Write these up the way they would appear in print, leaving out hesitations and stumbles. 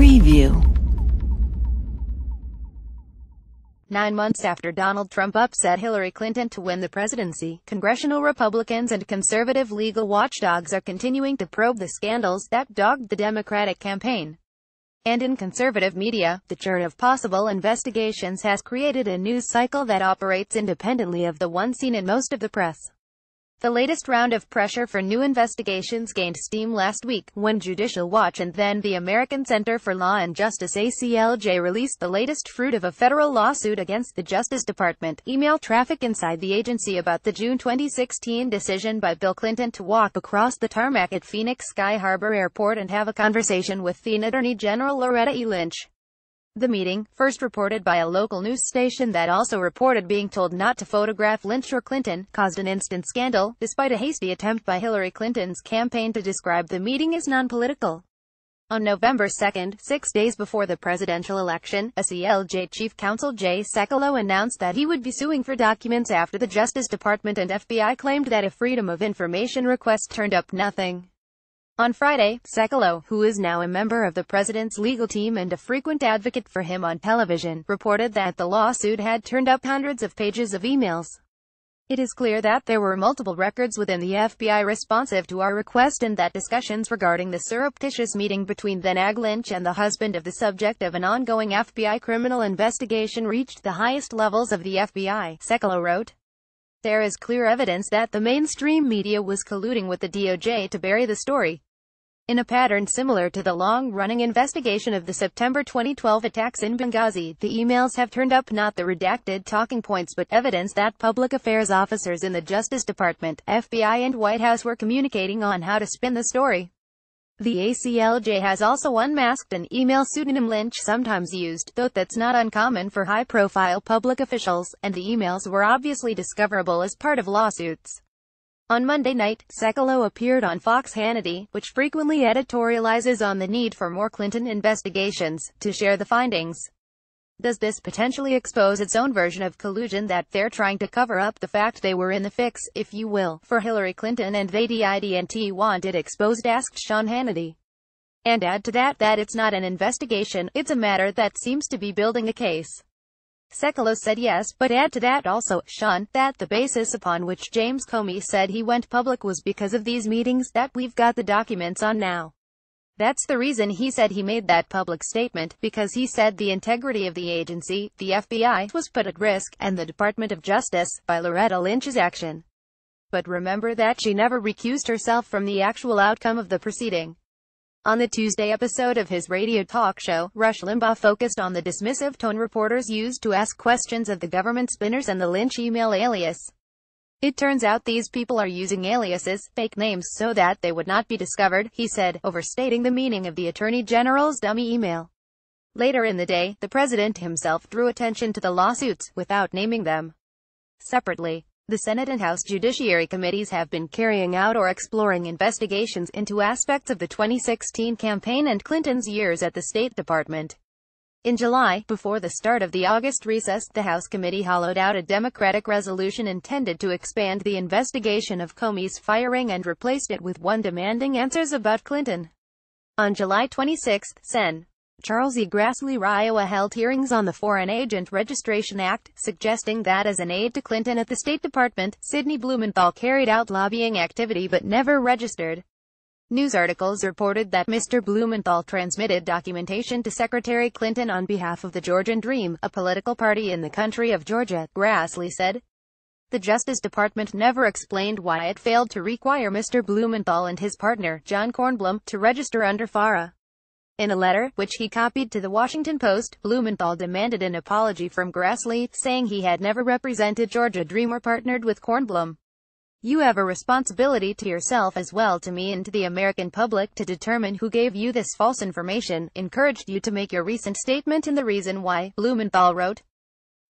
Preview. 9 months after Donald Trump upset Hillary Clinton to win the presidency, congressional Republicans and conservative legal watchdogs are continuing to probe the scandals that dogged the Democratic campaign. And in conservative media, the churn of possible investigations has created a news cycle that operates independently of the one seen in most of the press. The latest round of pressure for new investigations gained steam last week, when Judicial Watch and then the American Center for Law and Justice (ACLJ) released the latest fruit of a federal lawsuit against the Justice Department, email traffic inside the agency about the June 2016 decision by Bill Clinton to walk across the tarmac at Phoenix Sky Harbor Airport and have a conversation with then Attorney General Loretta E. Lynch. The meeting, first reported by a local news station that also reported being told not to photograph Lynch or Clinton, caused an instant scandal, despite a hasty attempt by Hillary Clinton's campaign to describe the meeting as non-political. On November 2, 6 days before the presidential election, ACLJ Chief Counsel Jay Sekulow announced that he would be suing for documents after the Justice Department and FBI claimed that a Freedom of Information request turned up nothing. On Friday, Sekulow, who is now a member of the president's legal team and a frequent advocate for him on television, reported that the lawsuit had turned up hundreds of pages of emails. It is clear that there were multiple records within the FBI responsive to our request and that discussions regarding the surreptitious meeting between then AG Lynch and the husband of the subject of an ongoing FBI criminal investigation reached the highest levels of the FBI, Sekulow wrote. There is clear evidence that the mainstream media was colluding with the DOJ to bury the story. In a pattern similar to the long-running investigation of the September 2012 attacks in Benghazi, the emails have turned up not the redacted talking points but evidence that public affairs officers in the Justice Department, FBI and White House were communicating on how to spin the story. The ACLJ has also unmasked an email pseudonym Lynch sometimes used, though that's not uncommon for high-profile public officials, and the emails were obviously discoverable as part of lawsuits. On Monday night, Sekulow appeared on Fox Hannity, which frequently editorializes on the need for more Clinton investigations, to share the findings. Does this potentially expose its own version of collusion that they're trying to cover up the fact they were in the fix, if you will, for Hillary Clinton and they didn't want it exposed, asked Sean Hannity. And add to that it's not an investigation, it's a matter that seems to be building a case. Sekulow said yes, but add to that also, Sean, that the basis upon which James Comey said he went public was because of these meetings that we've got the documents on now. That's the reason he said he made that public statement, because he said the integrity of the agency, the FBI, was put at risk, and the Department of Justice, by Loretta Lynch's action. But remember that she never recused herself from the actual outcome of the proceeding. On the Tuesday episode of his radio talk show, Rush Limbaugh focused on the dismissive tone reporters used to ask questions of the government spinners and the Lynch email alias. It turns out these people are using aliases, fake names, so that they would not be discovered, he said, overstating the meaning of the Attorney General's dummy email. Later in the day, the president himself drew attention to the lawsuits, without naming them. Separately, the Senate and House Judiciary Committees have been carrying out or exploring investigations into aspects of the 2016 campaign and Clinton's years at the State Department. In July, before the start of the August recess, the House committee hollowed out a Democratic resolution intended to expand the investigation of Comey's firing and replaced it with one demanding answers about Clinton. On July 26, Sen. Charles E. Grassley Iowa held hearings on the Foreign Agent Registration Act, suggesting that as an aide to Clinton at the State Department, Sidney Blumenthal carried out lobbying activity but never registered. News articles reported that Mr. Blumenthal transmitted documentation to Secretary Clinton on behalf of the Georgian Dream, a political party in the country of Georgia, Grassley said. The Justice Department never explained why it failed to require Mr. Blumenthal and his partner, John Kornblum, to register under FARA. In a letter, which he copied to the Washington Post, Blumenthal demanded an apology from Grassley, saying he had never represented Georgia Dream or partnered with Kornblum. You have a responsibility to yourself as well to me and to the American public to determine who gave you this false information, encouraged you to make your recent statement and the reason why, Blumenthal wrote.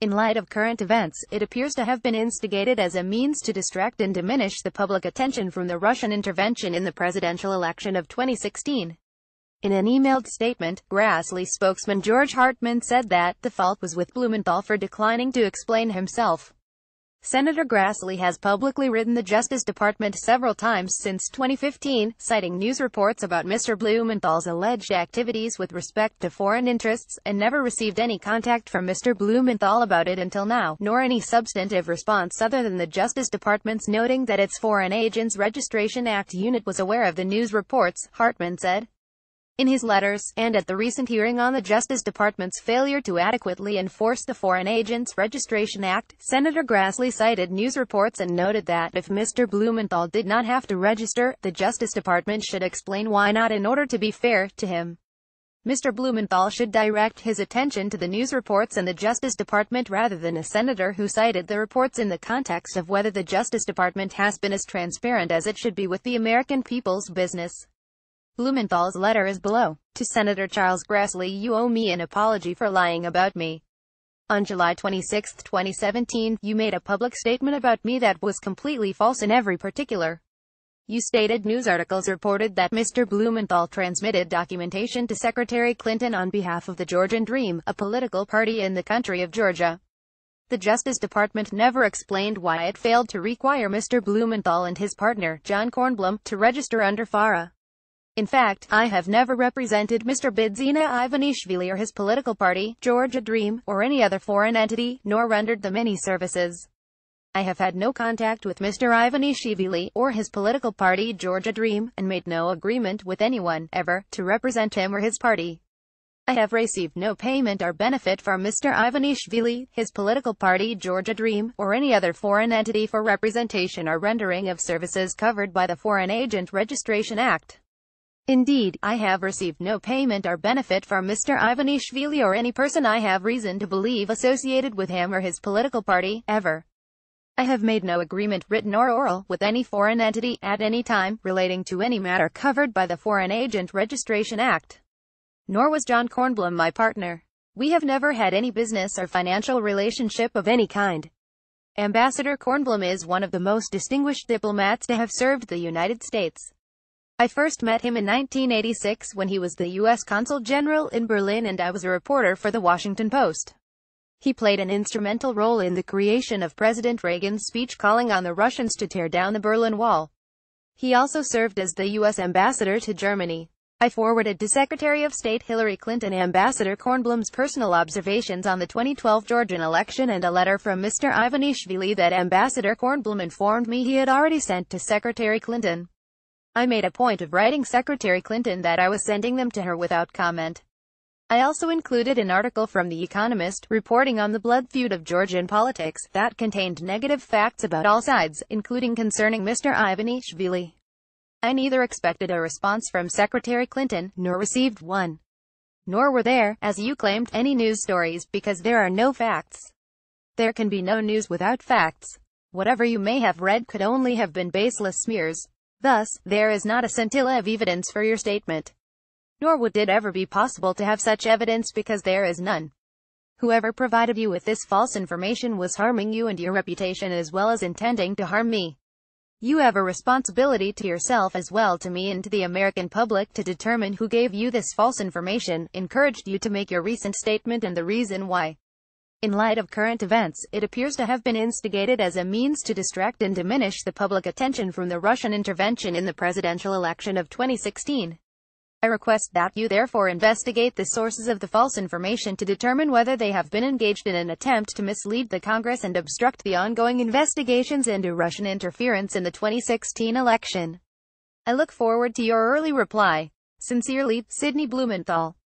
In light of current events, it appears to have been instigated as a means to distract and diminish the public attention from the Russian intervention in the presidential election of 2016. In an emailed statement, Grassley spokesman George Hartman said that the fault was with Blumenthal for declining to explain himself. Senator Grassley has publicly written the Justice Department several times since 2015, citing news reports about Mr. Blumenthal's alleged activities with respect to foreign interests, and never received any contact from Mr. Blumenthal about it until now, nor any substantive response other than the Justice Department's noting that its Foreign Agents Registration Act unit was aware of the news reports, Hartman said in his letters, and at the recent hearing on the Justice Department's failure to adequately enforce the Foreign Agents Registration Act, Senator Grassley cited news reports and noted that if Mr. Blumenthal did not have to register, the Justice Department should explain why not in order to be fair to him. Mr. Blumenthal should direct his attention to the news reports and the Justice Department rather than a senator who cited the reports in the context of whether the Justice Department has been as transparent as it should be with the American people's business. Blumenthal's letter is below. To Senator Charles Grassley, you owe me an apology for lying about me. On July 26, 2017, you made a public statement about me that was completely false in every particular. You stated news articles reported that Mr. Blumenthal transmitted documentation to Secretary Clinton on behalf of the Georgian Dream, a political party in the country of Georgia. The Justice Department never explained why it failed to require Mr. Blumenthal and his partner, John Kornblum, to register under FARA. In fact, I have never represented Mr. Bidzina Ivanishvili or his political party, Georgia Dream, or any other foreign entity, nor rendered them any services. I have had no contact with Mr. Ivanishvili, or his political party, Georgia Dream, and made no agreement with anyone, ever, to represent him or his party. I have received no payment or benefit from Mr. Ivanishvili, his political party, Georgia Dream, or any other foreign entity for representation or rendering of services covered by the Foreign Agent Registration Act. Indeed, I have received no payment or benefit from Mr. Ivanishvili or any person I have reason to believe associated with him or his political party, ever. I have made no agreement, written or oral, with any foreign entity, at any time, relating to any matter covered by the Foreign Agent Registration Act. Nor was John Kornblum my partner. We have never had any business or financial relationship of any kind. Ambassador Kornblum is one of the most distinguished diplomats to have served the United States. I first met him in 1986 when he was the U.S. Consul General in Berlin and I was a reporter for The Washington Post. He played an instrumental role in the creation of President Reagan's speech calling on the Russians to tear down the Berlin Wall. He also served as the U.S. ambassador to Germany. I forwarded to Secretary of State Hillary Clinton Ambassador Kornblum's personal observations on the 2012 Georgian election and a letter from Mr. Ivanishvili that Ambassador Kornblum informed me he had already sent to Secretary Clinton. I made a point of writing Secretary Clinton that I was sending them to her without comment. I also included an article from The Economist, reporting on the blood feud of Georgian politics, that contained negative facts about all sides, including concerning Mr. Ivanishvili. I neither expected a response from Secretary Clinton, nor received one. Nor were there, as you claimed, any news stories, because there are no facts. There can be no news without facts. Whatever you may have read could only have been baseless smears. Thus, there is not a scintilla of evidence for your statement. Nor would it ever be possible to have such evidence because there is none. Whoever provided you with this false information was harming you and your reputation as well as intending to harm me. You have a responsibility to yourself as well to me and to the American public to determine who gave you this false information, encouraged you to make your recent statement and the reason why. In light of current events, it appears to have been instigated as a means to distract and diminish the public attention from the Russian intervention in the presidential election of 2016. I request that you therefore investigate the sources of the false information to determine whether they have been engaged in an attempt to mislead the Congress and obstruct the ongoing investigations into Russian interference in the 2016 election. I look forward to your early reply. Sincerely, Sidney Blumenthal.